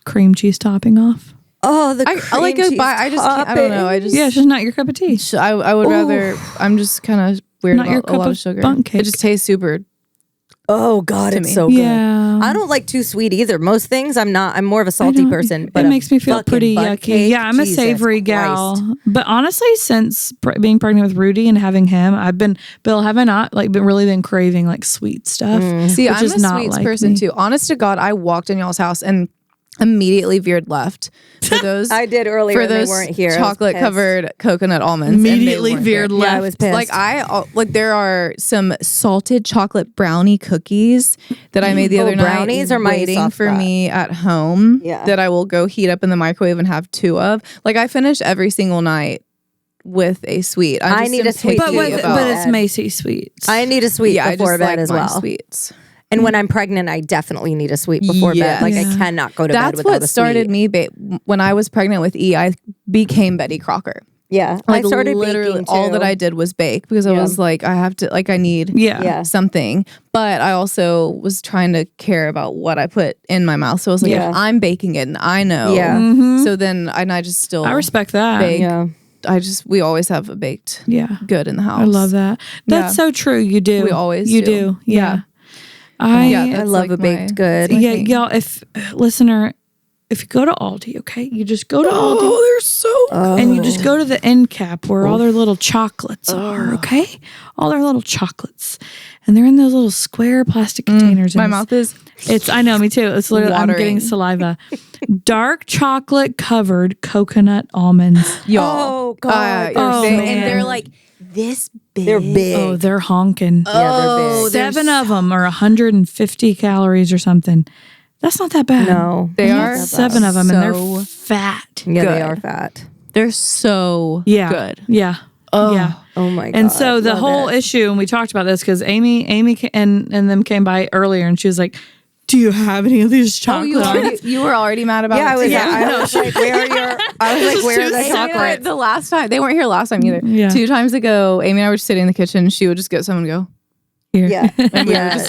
cream cheese topping off. Oh, the I like cream it, cheese but I just can't, I don't know. I just Yeah, it's just not your cup of tea. I would rather. I'm just kind of weird Not your about a cup lot of of sugar. bundt cake. It just tastes super. Oh God, to it's me. so good. Yeah. I don't like too sweet either. Most things I'm not. I'm more of a salty person. But it a makes me feel fucking pretty bundt yucky. cake, Yeah, I'm a Jesus savory Christ. gal. But honestly, since being pregnant with Rudy and having him, I've been, Bill, have I not like been craving like sweet stuff? See, which I'm is a not sweets like person me. too. Honest to God, I walked in y'all's house and immediately veered left for those. I did earlier for when they those weren't here. I was chocolate pissed. covered coconut almonds. and they Immediately weren't veered there. left. Yeah, I was pissed. Like there are some salted chocolate brownie cookies that I made the other night. brownies are my waiting soft for spot. me at home. Yeah. that I will go heat up in the microwave and have 2 of. Like I finish every single night with a sweet. I need a sweet but tea it's Macy sweets. I need a sweet before bed as well. Sweets. And when I'm pregnant, I definitely need a sweet before bed. Like I cannot go to bed without a sweet. That's what started me. When I was pregnant with E, I became Betty Crocker. Yeah, like I started literally all that I did was bake because I was like, I have to, like, I need something. But I also was trying to care about what I put in my mouth. So I was like, if I'm baking it and I know. Yeah. So then I just still I respect that. Bake. Yeah. We always have a baked good in the house. I love that. That's so true. You do. We always do. Yeah. I love a baked good. Yeah, y'all, if you go to Aldi, okay, you just go to Aldi. Oh, they're so good. And you just go to the end cap where all their little chocolates are, okay? All their little chocolates. And they're in those little square plastic containers. My mouth is... I know, me too. It's literally, watering. I'm getting saliva. Dark chocolate covered coconut almonds. Y'all. Oh, God. And they're like this big. They're big. Oh, they're honking. Yeah, they're big. 7 of them are 150 calories or something. That's not that bad. No. They are 7 of them, and they're fat. Yeah, they are fat. They're so good. Yeah. Oh. Yeah. Oh my God. And so the whole issue, and we talked about this because Amie and them came by earlier, and she was like, "Do you have any of these chocolates?" You were already mad about it. I was like, "Where are your?" I was like, "Where are the chocolates?" The last time they weren't here last time either. Yeah. 2 times ago, Amie and I were sitting in the kitchen. She would just get some and go. Here. Yeah.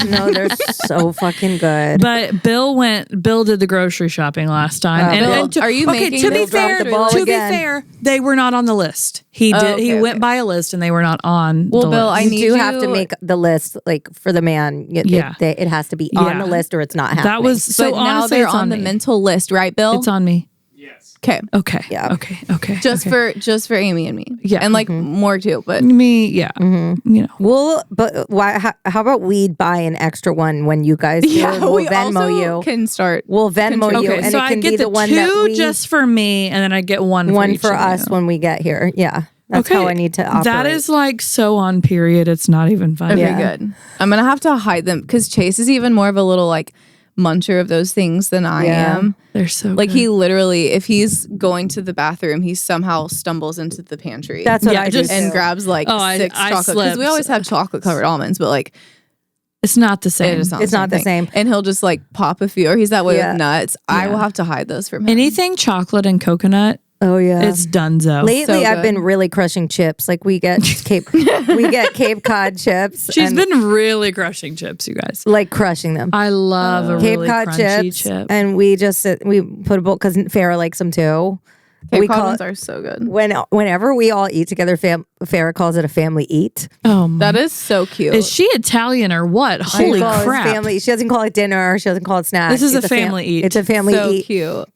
No, they're so fucking good. But Bill did the grocery shopping last time. Are you making to be Bill fair, they were not on the list. He did. He went by a list, and they were not on. Well, the Bill, list. I need you have to make the list like for the man. It has to be on the list, or it's not happening. That was so. But now honestly, they're it's on the mental list, right, Bill? It's on me. Okay. Okay. Yeah. Okay. Just for Amie and me. Yeah. And like more too, but me. Yeah. You know. Well, but why? How about we buy an extra one when you guys do? Yeah, we'll we Venmo also you. can start. We'll Venmo you, Okay, and so it I can get be the the one two that we just for me, and then I get one for each us of you. when we get here. Yeah, that's how I need to operate. That is like so on period. It's not even funny. Okay, good. I'm gonna have to hide them because Chase is even more of a little like muncher of those things than I am. They're so like good. he literally, if he's going to the bathroom, he somehow stumbles into the pantry. That's what I do and too. grabs like 6 chocolate because we always have chocolate covered almonds, but like it's not the same. It's not the same. And he'll just like pop a few, or he's that way with nuts. I will have to hide those from him. Anything chocolate and coconut. Oh yeah, it's donezo. Lately, I've been really crushing chips. Like we get Cape Cod chips. She's been really crushing chips, you guys. Like crushing them. I love a Cape really Cod crunchy chips, and we put a bowl because Farrah likes them too. Cape Cod ones are so good. Whenever we all eat together, Farrah calls it a family eat. Oh, that is so cute. Is she Italian or what? Holy crap! Family. She doesn't call it dinner. She doesn't call it snack. This is a family eat. It's a family eat. So cute.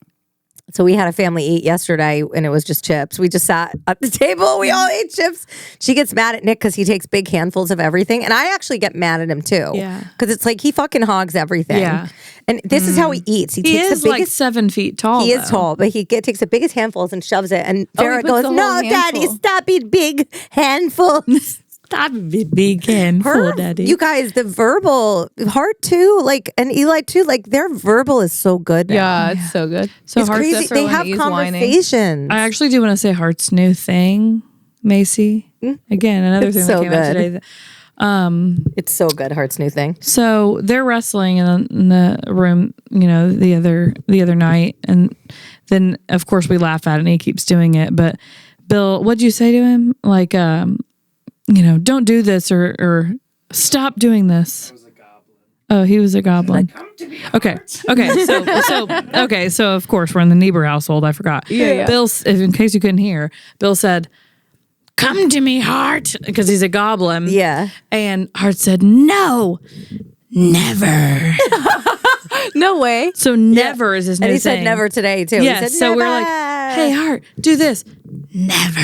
So we had a family eat yesterday, and it was just chips. We just sat at the table. We all ate chips. She gets mad at Nick because he takes big handfuls of everything, and I actually get mad at him too. Yeah, because it's like he fucking hogs everything. Yeah, and this is how he eats. He takes is the biggest, like 7 feet tall. He is tall, but he takes the biggest handfuls and shoves it. And Farrah puts goes, the whole "No, handful. Daddy, stop eating big handfuls." Stop it, big handful, Daddy. You guys, the verbal Hart too, like, and Eli too, like their verbal is so good now. Yeah, it's so good. So it's Heart's crazy. They have conversations. I actually do want to say Heart's new thing, Macy. Again, another thing that came out today. It's so good. Heart's new thing. So they're wrestling in the room, the other night, and then of course we laugh at it, and he keeps doing it. But Bill, what'd you say to him? Like, don't do this or stop doing this. I was a goblin. Oh, he was a goblin. Okay. So of course we're in the Niebuhr household. I forgot. Yeah. Bill, in case you couldn't hear, Bill said, "Come to me, Hart," because he's a goblin. Yeah. And Hart said, "No, never." No way. So never is his new And he saying. said never today too. Yes. He said, so never. we're like, "Hey, Hart, do this." Never.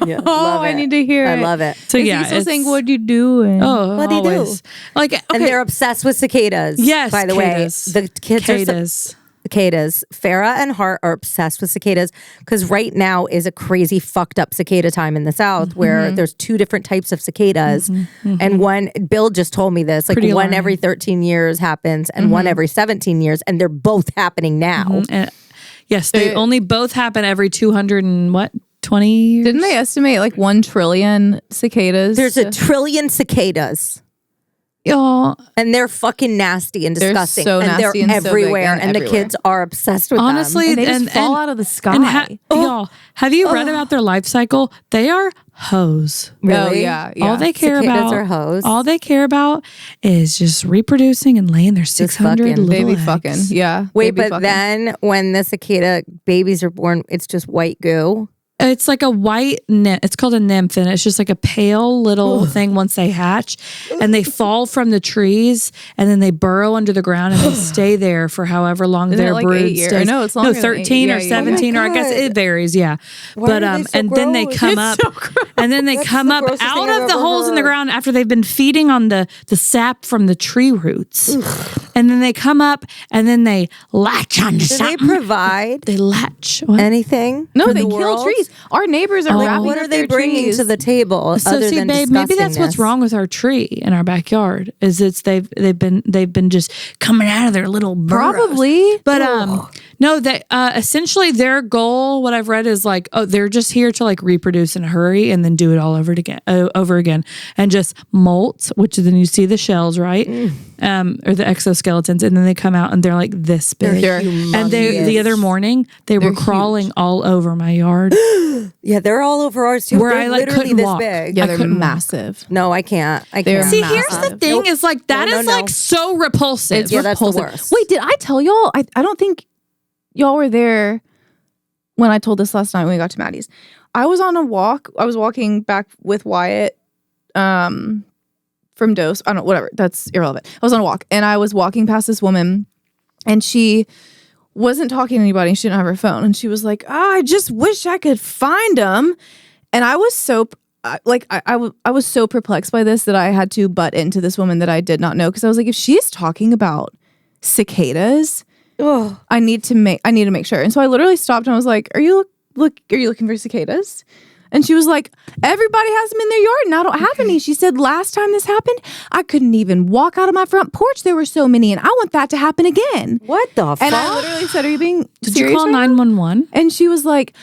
Yeah, I need to hear it. I love it. So He's still saying, "What you doing?" Oh, What'd he do? always. Like, okay. And they're obsessed with cicadas. Yes, by the cicadas. way, the kids are cicadas. cicadas. Farrah and Hart are obsessed with cicadas because right now is a crazy fucked up cicada time in the South where there's 2 different types of cicadas, and one. Bill just told me this. Like Pretty one alarming. every 13 years happens, and one every 17 years, and they're both happening now. And, yes, they only both happen every 200 and what? 20 years. Didn't they estimate like 1 trillion cicadas? There's a trillion cicadas. Y'all, And they're fucking nasty and disgusting. so and nasty they're and so big everywhere. and and the everywhere. kids are obsessed with honestly, them. And they just fall out of the sky. and y'all, have you read about their life cycle? They are hoes. Really? Oh, yeah. All they care Cicadas about are hoes. All they care about is just reproducing and laying their 600 fucking. little Baby eggs. fucking. Yeah. Wait, baby but fucking. then when the cicada babies are born, it's just white goo. It's like a white nymph. It's called a nymph, and it's just like a pale little thing once they hatch, and they fall from the trees, and then they burrow under the ground, and they stay there for however long Isn't it their like brood 8 years? stays. No, it's longer than 13 8. or Yeah, yeah, 17, yeah. or I guess it varies. Yeah, Why are they so and then they gross? come It's up, so gross. and then they That's come the up grossest thing out I've of the ever holes in the heard. ground after they've been feeding on the sap from the tree roots, and then they come up, and then they latch onto Do they something. provide They latch. What? anything? No, for they the kill world? trees. Our neighbors are wrapping What up are they their bringing trees. to the table? So other see, than babe, maybe that's what's disgustingness? wrong with our tree in our backyard. Is they've been just coming out of their little burrows. Probably. But no, they essentially their goal, what I've read is like, oh, they're just here to like reproduce in a hurry and then do it all over again, and just molt, which then you see the shells, right? Or the exoskeletons, and then they come out and they're like this big. They're And the other morning they were crawling all over my yard. Yeah, they're all over ours too. Where They're I, like, literally couldn't this walk. big. Yeah, I they're couldn't walk. massive. No, I can't. I They're can't. See, here's the massive. thing: Nope. is like that No, is no, like no. so repulsive. It's Yeah, that's the repulsive. worst. Wait, did I tell y'all? I don't think y'all were there when I told this last night when we got to Maddie's. I was on a walk. I was walking back with Wyatt from Dose. I don't know, whatever. That's irrelevant. I was on a walk and I was walking past this woman and she wasn't talking to anybody. She didn't have her phone. And she was like, I just wish I could find them. And I was so I was so perplexed by this that I had to butt into this woman that I did not know. Because I was like, if she's talking about cicadas, Oh, I need to make sure. And so I literally stopped and I was like, are you looking for cicadas? And she was like, everybody has them in their yard and I don't have any. She said, last time this happened, I couldn't even walk out of my front porch. There were so many and I want that to happen again. what the fuck? And I literally said, are you being Did serious you call right now?" 911? And she was like,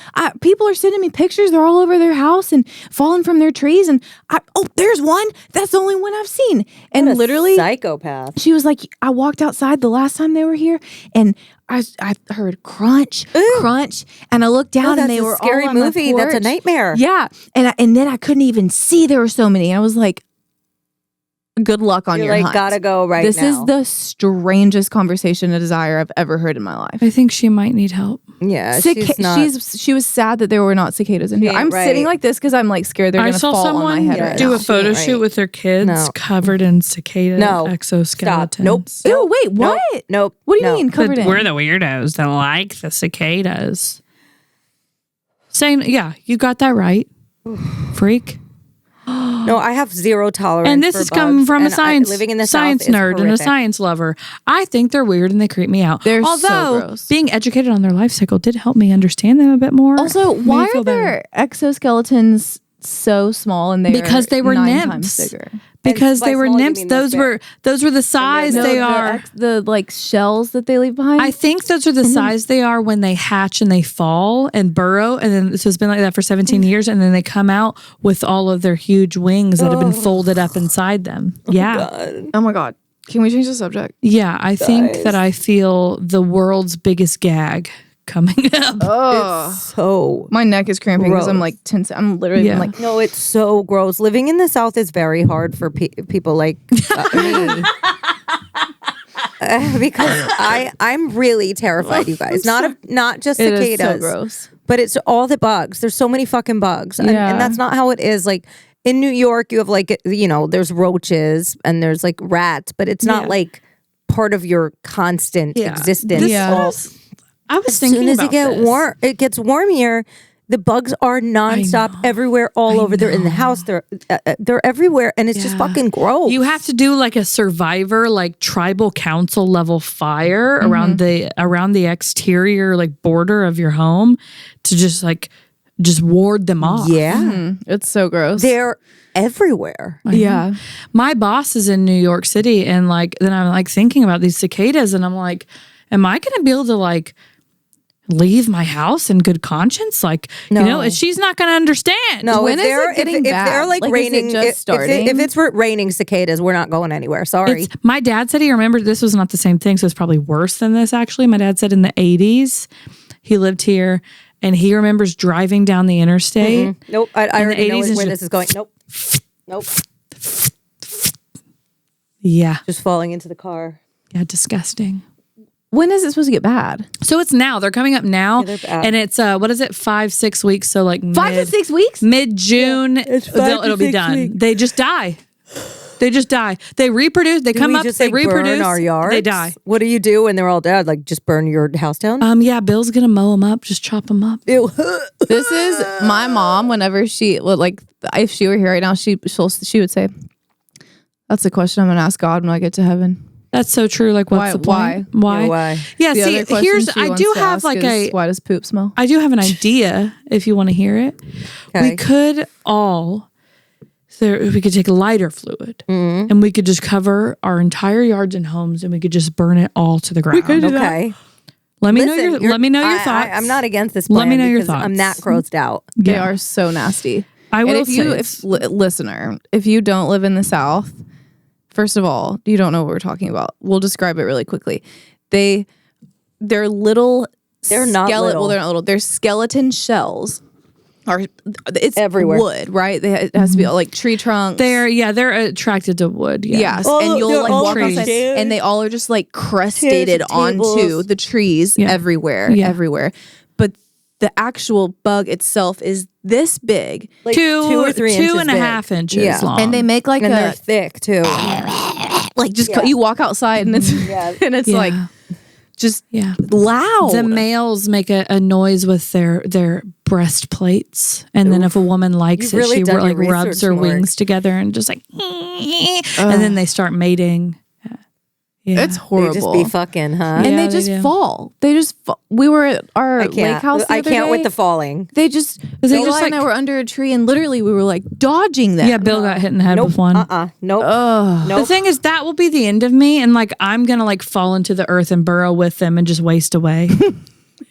people are sending me pictures. They're all over their house and falling from their trees. And there's one. That's the only one I've seen. And What a literally, psychopath. she was like, I walked outside the last time they were here and I heard crunch, crunch. And I looked down and they were a scary all on my movie. That's a porch. nightmare. Yeah. And then I couldn't even see. There were so many. And I was like, good luck on You're your like, hunt. gotta go right This now. is the strangest conversation a desire I've ever heard in my life. I think she might need help. Yeah, she's not. She was sad that there were not cicadas in here. She ain't I'm sitting right. like this because I'm like scared they're I gonna saw fall on my someone head right do now. a photo Right. shoot with their kids No. covered in cicada No. exoskeletons. Stop. Nope. Ew, wait, what? Nope. What do you No. mean covered in? We're the weirdos that like the cicadas. Saying, yeah, you got that right, freak. No, I have zero tolerance. And this for is coming bugs, from a and science living in the science South is nerd and a horrific. science lover. I think they're weird and they creep me out. They're so Although gross. being educated on their life cycle did help me understand them a bit more. Also, Made me why feel are better. their exoskeletons so small and Because they were 9 nymphs. times bigger? Because by they were small, you nymphs. mean this Those were the size No, they the are. the like shells that they leave behind. I think those are the size they are when they hatch and they fall and burrow. And then so it's been like that for 17 years. And then they come out with all of their huge wings that have been folded up inside them. Yeah. oh my god, can we change the subject? Yeah. I think that I feel the world's biggest gag coming up. Oh, So my neck is cramping because I'm gross. like tense. I'm literally Yeah. like, no, it's so gross. Living in the South is very hard for people like me. Because I'm really terrified, you guys. Not just it cicadas, is so gross. but it's all the bugs. There's so many fucking bugs, Yeah. and that's not how it is. Like in New York, you have like there's roaches and there's like rats, but it's not Yeah. like part of your constant Yeah. existence. This Yeah. is- I was As thinking soon as about it gets warm here, the bugs are nonstop know. everywhere, all over. They're in the house. They're everywhere, and it's just Yeah. fucking gross. You have to do like a survivor, like tribal council level fire around the exterior like border of your home to just ward them off. yeah, It's so gross. they're everywhere. yeah. My boss is in New York City, and like then I'm like thinking about these cicadas, and I'm like, am I going to be able to like leave my house in good conscience? Like, she's not going to understand. No, when is it getting bad? If they're like raining, is it just starting? if it's raining cicadas, we're not going anywhere. Sorry. My dad said he remembered this was not the same thing, so it's probably worse than this, actually. My dad said in the 80s, he lived here, and he remembers driving down the interstate. Nope. I already know where this is going. Nope. Yeah. Just falling into the car. Yeah, disgusting. When is it supposed to get bad? So it's now. They're coming up now. Yeah, they're bad. And it's, 5-6 weeks. So like 5 to 6 weeks? Mid-June, it'll be 6 done. weeks. They just die. They reproduce. They come up, they reproduce, burn our yards? they die. What do you do when they're all dead? Like just burn your house down? Yeah, Bill's going to mow them up. Just chop them up. Ew. This is my mom. Whenever if she were here right now, she would say, "That's the question I'm going to ask God when I get to heaven." That's so true. Like, what's the point? Why? Yeah, The see, other question she I wants do to have ask like is, why does poop smell? I do have an idea if you want to hear it. Okay. We could we could take lighter fluid and we could just cover our entire yards and homes and we could just burn it all to the ground. Okay. Let me know your thoughts. I'm not against this plan. Let me know your because thoughts. I'm that grossed out. They are so nasty. I will listener, if you don't live in the South, first of all, you don't know what we're talking about. We'll describe it really quickly. They're little. They're not little. Well, they're not little. They're skeleton shells. It's everywhere. Wood, right? It has to be like tree trunks. They're attracted to wood. Yeah. Yes, Oh, and you'll they're like all walk outside, trees. and they all are just like crustated onto the trees everywhere. But the actual bug itself is this big, Like 2 or 3 inches 2.5 big. inches long. and they make like And they're thick too. like just you walk outside and it's like just loud. The males make a noise with their breastplates, and then if a woman likes You've really she done like your rubs research, her Mark. wings together and just like, and then they start mating. Yeah. It's They horrible. just be fucking, huh? and Yeah, they they just do. fall. They just we were at our lake house. I can't with the falling. They just they Bill just, and I like- were under a tree, and literally we were like dodging them. Yeah, Bill got hit in the head with one. Nope. The Nope. thing is, that will be the end of me, and like I'm gonna like fall into the earth and burrow with them and just waste away.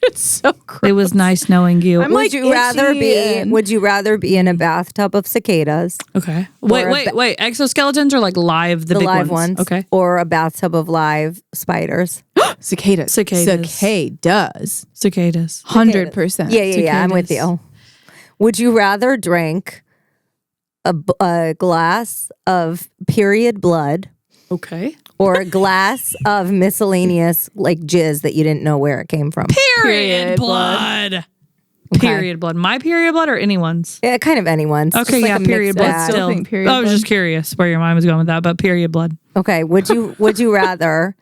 It's so gross. It was nice knowing you. I'm Would like you rather itchy be? and- Would you rather be in a bathtub of cicadas, Okay. Wait. Exoskeletons are like live, the big live ones, Okay. or a bathtub of live spiders? Cicadas. Cicadas. 100%. Yeah. I'm with Cicadas. you. Would you rather drink a glass of period blood Okay. or a glass of miscellaneous like jizz that you didn't know where it came from? Period blood. Period blood. My period blood or anyone's? Yeah, kind of anyone's. Okay, Just like yeah, a mixed period blood bag. still. think period I was blood. just curious where your mind was going with that, but period blood. Okay, would you rather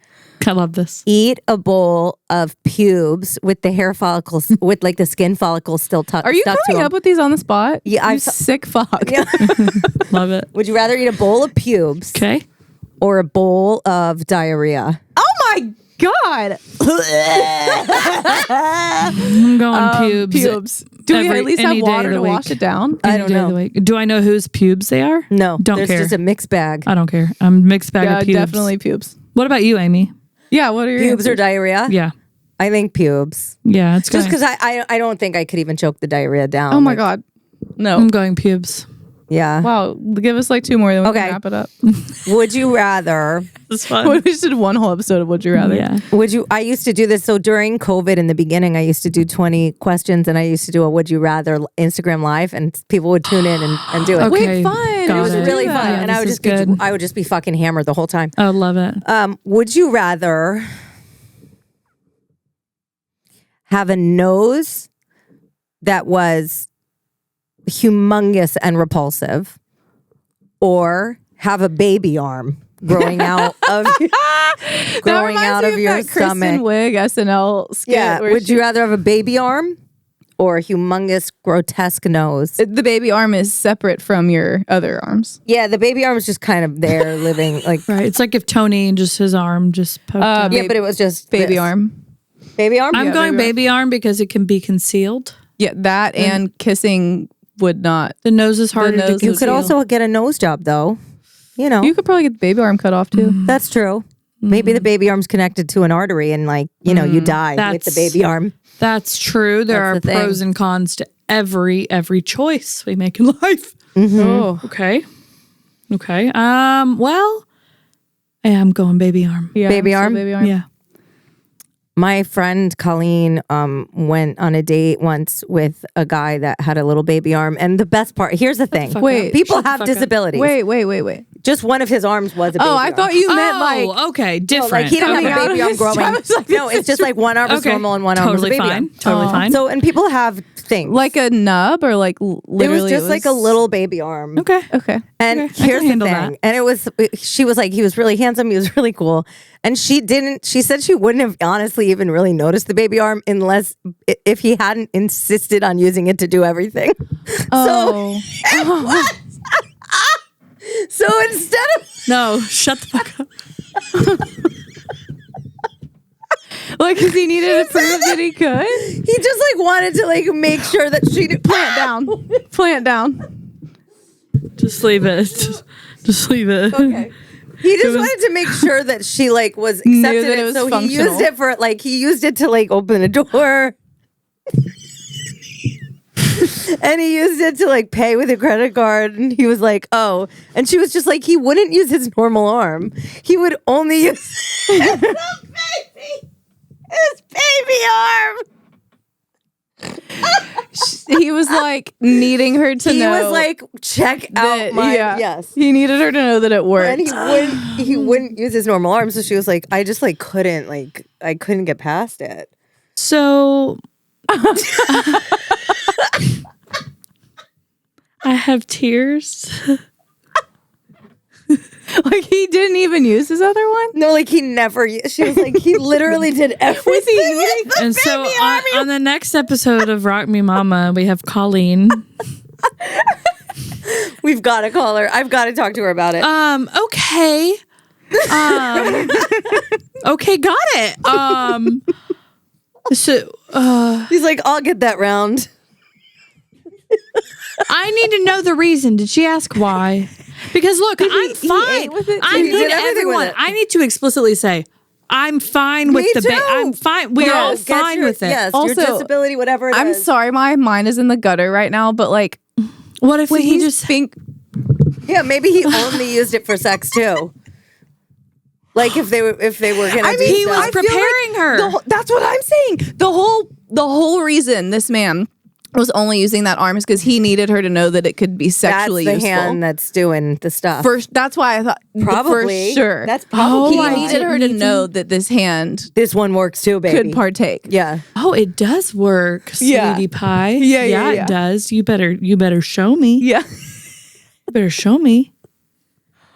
I love this. eat a bowl of pubes with the hair follicles with like the skin follicles still stuck Are you to coming them? up with these on the spot? Yeah, you I'm sick fuck. Love it. Would you rather eat a bowl of pubes Okay. or a bowl of diarrhea? Oh my god. I'm going pubes. Pubes. Do we at least have any day water of the to week. wash it down? I Any don't day of know. the week. Do I know whose pubes they are? No, Don't there's care. just a mixed bag. I don't care. I'm mixed bag Yeah, of pubes. definitely pubes. What about you, Amy? Yeah, what are your Pubes or answers? diarrhea? Yeah. I think pubes. Yeah, it's Just going. because I don't think I could even choke the diarrhea down. Oh my Like, god. No. I'm going pubes. Yeah. Wow. Give us like 2 more, then we Okay. can wrap it up. Would you rather? It's fun. We just did one whole episode of Would You Rather. Yeah. I used to do this. So during COVID in the beginning, I used to do 20 questions and I used to do a Would You Rather Instagram live and people would tune in and do it. Okay. Wait, fun. got It was Really Yeah, fun. And I would this just is good. I would just be fucking hammered the whole time. I love it. Would you rather have a nose that was humongous and repulsive or have a baby arm growing out of growing out of your that Kristen stomach? Wiig SNL skit. Yeah. where Would you rather have a baby arm or a humongous grotesque nose? the baby arm is separate from your other arms. Yeah, the baby arm is just kind of there living like Right. It's like if Tony just his arm just poked out. yeah, but it was just Baby this. arm. Baby arm? I'm going baby arm because it can be concealed. Yeah, that and kissing would not. The nose is harder nose to would conceal. You could also get a nose job though. You know. You could probably get the baby arm cut off too. That's true. Maybe the baby arm's connected to an artery and like, you know, you die with the baby arm. That's true. There are pros and cons to every choice we make in life. Oh. Okay. Well, I am going baby arm. Yeah, baby arm? Yeah. My friend Colleen went on a date once with a guy that had a little baby arm. And the best part, here's the thing. Wait, people have disabilities. Wait. Just one of his arms was a baby arm. I thought you meant like... okay, different. No, like he didn't have a baby arm growing. No, it's just like one arm was normal and one arm was a baby arm. Totally fine. So, and people have things. Like a nub or like literally... It was just like a little baby arm. Okay. And here's the thing. And she was like, he was really handsome. He was really cool. And she said she wouldn't have honestly even really noticed the baby arm unless if he hadn't insisted on using it to do everything. Oh. So instead of... No, shut the fuck up. Like, because he needed to prove that he could? He just like wanted to like make sure that she did... Plant down. Just leave it. Just leave it. Okay. He just wanted to make sure that she like was accepted that it was so functional. he used it to like open a door. And he used it to like pay with a credit card. And he was like, oh. And she was just like, he wouldn't use his normal arm. He would only use his baby arm. He was like needing her to know. He was like, check out my... Yes. He needed her to know that it worked. And he wouldn't use his normal arm. So she was like, I just like couldn't get past it. So... I have tears. Like he didn't even use his other one? No, like he never. She was like, he literally did everything. And so on the next episode of Rock Me Mama, we have Colleen. We've got to call her. I've got to talk to her about it. Okay. Okay, got it. He's like, I'll get that round. I need to know the reason. Did she ask why? Because look, I'm fine. I need to explicitly say, I'm fine with the baby. I'm fine. We're all fine with it. Yes, also, your disability, whatever it is. I'm sorry, my mind is in the gutter right now, but like, what if he just think? Yeah, maybe he only used it for sex too. Like if they were gonna. He was preparing her. That's what I'm saying. The whole reason this man was only using that arm is because he needed her to know that it could be sexually useful. That's the useful. hand that's doing the stuff. That's why I thought probably for sure. That's probably he needed her to know that this one works too, baby. Could partake. Yeah. Oh, it does work, sweetie pie. Yeah, it does. You better show me. Yeah. You better show me.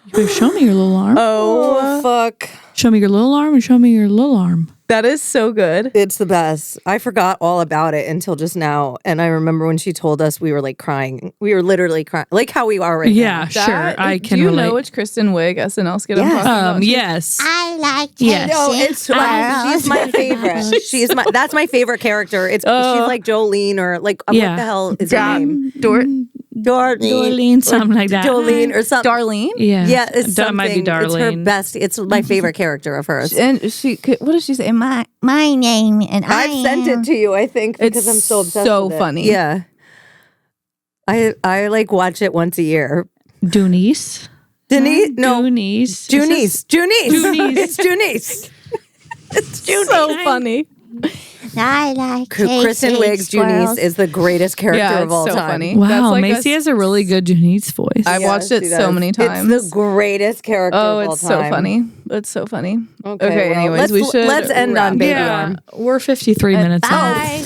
You better show me your little arm. Oh fuck. Show me your little arm and show me your little arm. That is so good. It's the best. I forgot all about it until just now. And I remember when she told us, we were like crying. We were literally crying. Like how we are right now. Yeah, sure. I can relate. Do you know which Kristen Wiig SNL skit I'm talking about? Yes. I like yes. No, it's she's my favorite. That's my favorite character. She's like Jolene or like what the hell is her name? Darlene, something like that. Jolene or something. Darlene? Yeah. Yeah, it's that might be Darlene. It's her best. It's my favorite character of hers. And what does she say? my name and I've sent it to you, I think, because I'm so obsessed with it. So funny. Yeah. I like watch it once a year. Junice? No. Junice. It's Junice. It's Junice. So funny. I like Kristen Wiig's Junice is the greatest character of all so time. Funny. Wow, Macy has a really good Junice voice. I've watched it so many times. It's the greatest character of all time. Oh, it's so funny. It's so funny. Okay, well, anyways, let's end on baby arm. We're 53 minutes Bye.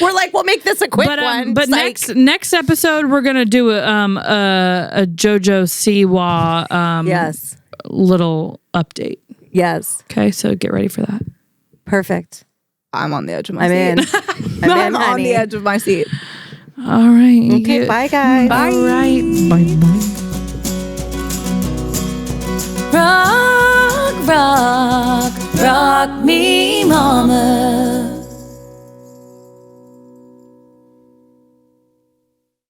We're like, we'll make this a quick one. But next episode, we're going to do a JoJo Siwa yes. little update. Yes. Okay, so get ready for that. Perfect. I'm on the edge of my seat. I'm on the edge of my seat. All right. Okay, bye guys. Bye. All right. Bye. Rock me.